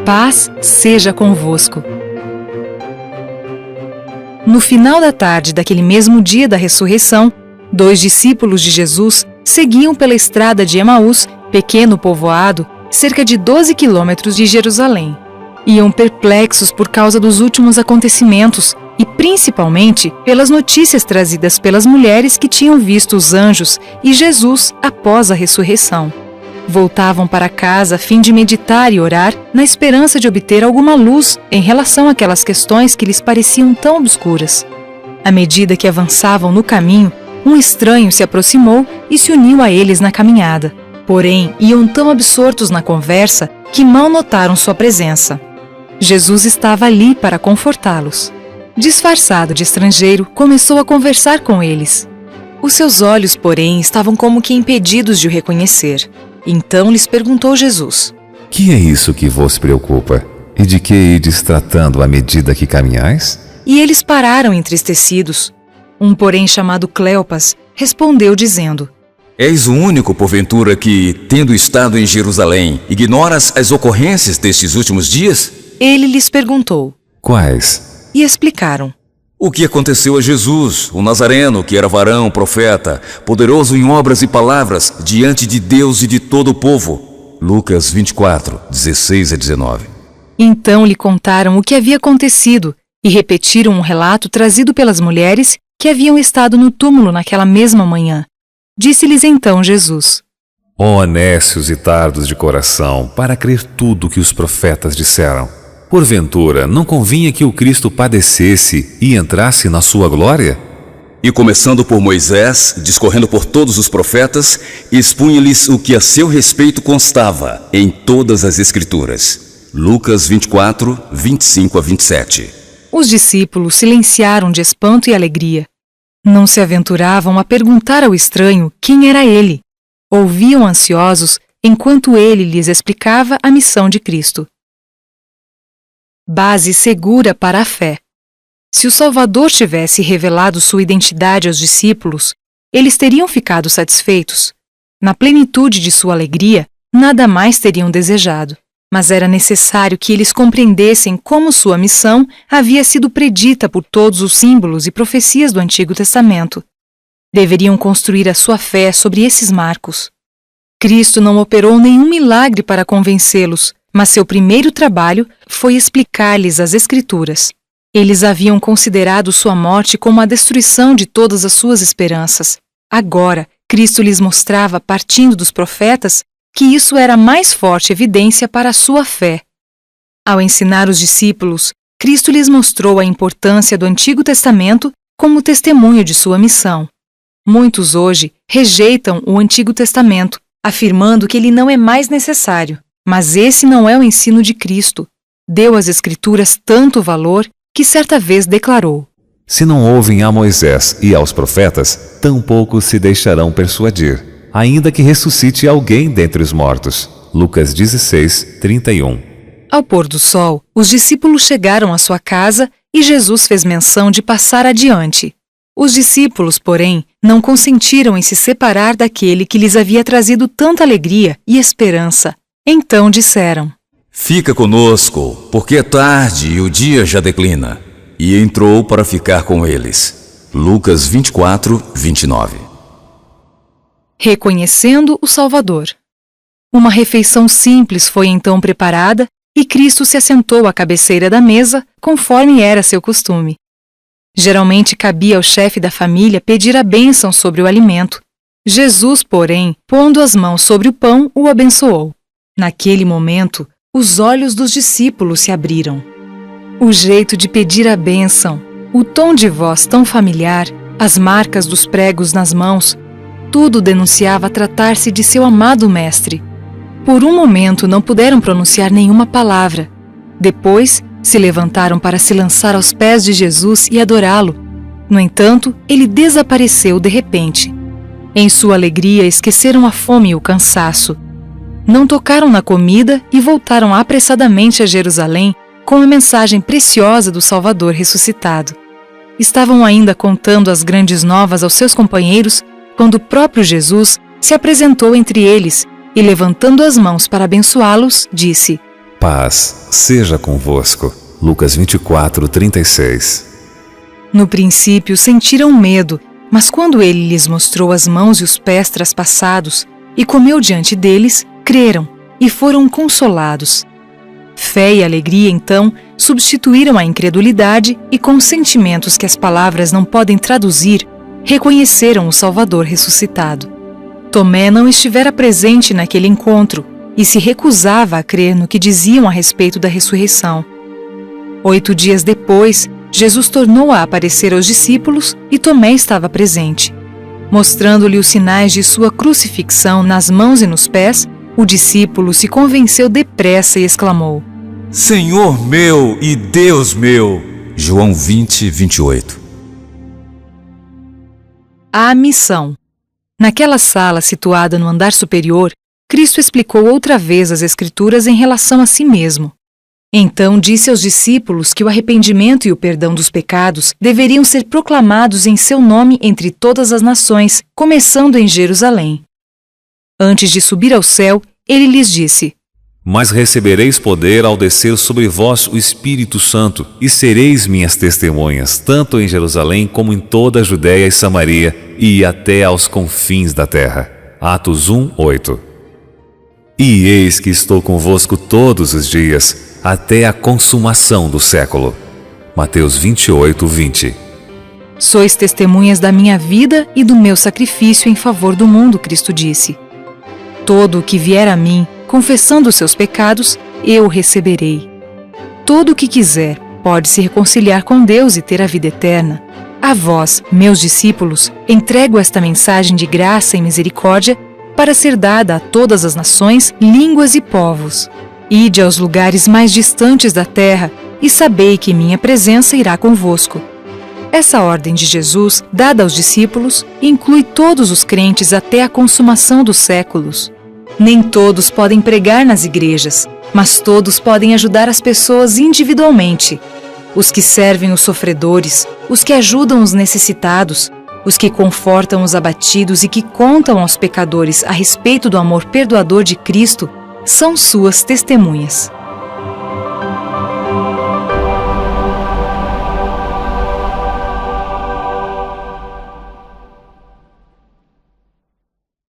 paz seja convosco. No final da tarde daquele mesmo dia da ressurreição, 2 discípulos de Jesus seguiam pela estrada de Emaús, pequeno povoado, cerca de 12 quilômetros de Jerusalém. Iam perplexos por causa dos últimos acontecimentos e principalmente pelas notícias trazidas pelas mulheres que tinham visto os anjos e Jesus após a ressurreição. Voltavam para casa a fim de meditar e orar na esperança de obter alguma luz em relação àquelas questões que lhes pareciam tão obscuras. À medida que avançavam no caminho, um estranho se aproximou e se uniu a eles na caminhada. Porém, iam tão absortos na conversa que mal notaram sua presença. Jesus estava ali para confortá-los. Disfarçado de estrangeiro, começou a conversar com eles. Os seus olhos, porém, estavam como que impedidos de o reconhecer. Então lhes perguntou Jesus: Que é isso que vos preocupa? E de que ides tratando à medida que caminhais? E eles pararam entristecidos. Um, porém, chamado Cleopas, respondeu dizendo: És o único, porventura, que, tendo estado em Jerusalém, ignoras as ocorrências destes últimos dias? Ele lhes perguntou: Quais? E explicaram: O que aconteceu a Jesus, o Nazareno, que era varão, profeta, poderoso em obras e palavras, diante de Deus e de todo o povo. Lucas 24, 16 a 19. Então lhe contaram o que havia acontecido e repetiram um relato trazido pelas mulheres que haviam estado no túmulo naquela mesma manhã. Disse-lhes então Jesus: Ó nécios e tardos de coração, para crer tudo que os profetas disseram. Porventura, não convinha que o Cristo padecesse e entrasse na sua glória? E começando por Moisés, discorrendo por todos os profetas, expunha-lhes o que a seu respeito constava em todas as Escrituras. Lucas 24, 25 a 27. Os discípulos silenciaram de espanto e alegria. Não se aventuravam a perguntar ao estranho quem era ele. Ouviam ansiosos enquanto ele lhes explicava a missão de Cristo. Base segura para a fé. Se o Salvador tivesse revelado sua identidade aos discípulos, eles teriam ficado satisfeitos. Na plenitude de sua alegria, nada mais teriam desejado. Mas era necessário que eles compreendessem como sua missão havia sido predita por todos os símbolos e profecias do Antigo Testamento. Deveriam construir a sua fé sobre esses marcos. Cristo não operou nenhum milagre para convencê-los, mas seu primeiro trabalho foi explicar-lhes as Escrituras. Eles haviam considerado sua morte como a destruição de todas as suas esperanças. Agora, Cristo lhes mostrava, partindo dos profetas, que isso era a mais forte evidência para a sua fé. Ao ensinar os discípulos, Cristo lhes mostrou a importância do Antigo Testamento como testemunho de sua missão. Muitos hoje rejeitam o Antigo Testamento, afirmando que ele não é mais necessário. Mas esse não é o ensino de Cristo. Deu às Escrituras tanto valor que certa vez declarou: Se não ouvem a Moisés e aos profetas, tampouco se deixarão persuadir, ainda que ressuscite alguém dentre os mortos. Lucas 16, 31. Ao pôr do sol, os discípulos chegaram à sua casa e Jesus fez menção de passar adiante. Os discípulos, porém, não consentiram em se separar daquele que lhes havia trazido tanta alegria e esperança. Então disseram: Fica conosco, porque é tarde e o dia já declina. E entrou para ficar com eles. Lucas 24, 29. Reconhecendo o Salvador. Uma refeição simples foi então preparada e Cristo se assentou à cabeceira da mesa, conforme era seu costume. Geralmente cabia ao chefe da família pedir a bênção sobre o alimento. Jesus, porém, pondo as mãos sobre o pão, o abençoou. Naquele momento, os olhos dos discípulos se abriram. O jeito de pedir a bênção, o tom de voz tão familiar, as marcas dos pregos nas mãos, tudo denunciava tratar-se de seu amado mestre. Por um momento não puderam pronunciar nenhuma palavra. Depois, se levantaram para se lançar aos pés de Jesus e adorá-lo. No entanto, ele desapareceu de repente. Em sua alegria, esqueceram a fome e o cansaço. Não tocaram na comida e voltaram apressadamente a Jerusalém com a mensagem preciosa do Salvador ressuscitado. Estavam ainda contando as grandes novas aos seus companheiros quando o próprio Jesus se apresentou entre eles e, levantando as mãos para abençoá-los, disse: Paz seja convosco. Lucas 24:36. No princípio sentiram medo, mas quando ele lhes mostrou as mãos e os pés traspassados e comeu diante deles, creram e foram consolados. Fé e alegria, então, substituíram a incredulidade e, com sentimentos que as palavras não podem traduzir, reconheceram o Salvador ressuscitado. Tomé não estivera presente naquele encontro e se recusava a crer no que diziam a respeito da ressurreição. 8 dias depois, Jesus tornou a aparecer aos discípulos e Tomé estava presente. Mostrando-lhe os sinais de sua crucifixão nas mãos e nos pés, o discípulo se convenceu depressa e exclamou: Senhor meu e Deus meu. João 20:28. A missão. Naquela sala situada no andar superior, Cristo explicou outra vez as Escrituras em relação a si mesmo. Então disse aos discípulos que o arrependimento e o perdão dos pecados deveriam ser proclamados em seu nome entre todas as nações, começando em Jerusalém. Antes de subir ao céu, ele lhes disse: Mas recebereis poder ao descer sobre vós o Espírito Santo, e sereis minhas testemunhas, tanto em Jerusalém como em toda a Judéia e Samaria, e até aos confins da terra. Atos 1:8. E eis que estou convosco todos os dias, até a consumação do século. Mateus 28:20. Sois testemunhas da minha vida e do meu sacrifício em favor do mundo, Cristo disse. Todo o que vier a mim, confessando os seus pecados, eu o receberei. Todo o que quiser pode se reconciliar com Deus e ter a vida eterna. A vós, meus discípulos, entrego esta mensagem de graça e misericórdia para ser dada a todas as nações, línguas e povos. Ide aos lugares mais distantes da terra e sabei que minha presença irá convosco. Essa ordem de Jesus, dada aos discípulos, inclui todos os crentes até a consumação dos séculos. Nem todos podem pregar nas igrejas, mas todos podem ajudar as pessoas individualmente. Os que servem os sofredores, os que ajudam os necessitados, os que confortam os abatidos e que contam aos pecadores a respeito do amor perdoador de Cristo, são suas testemunhas.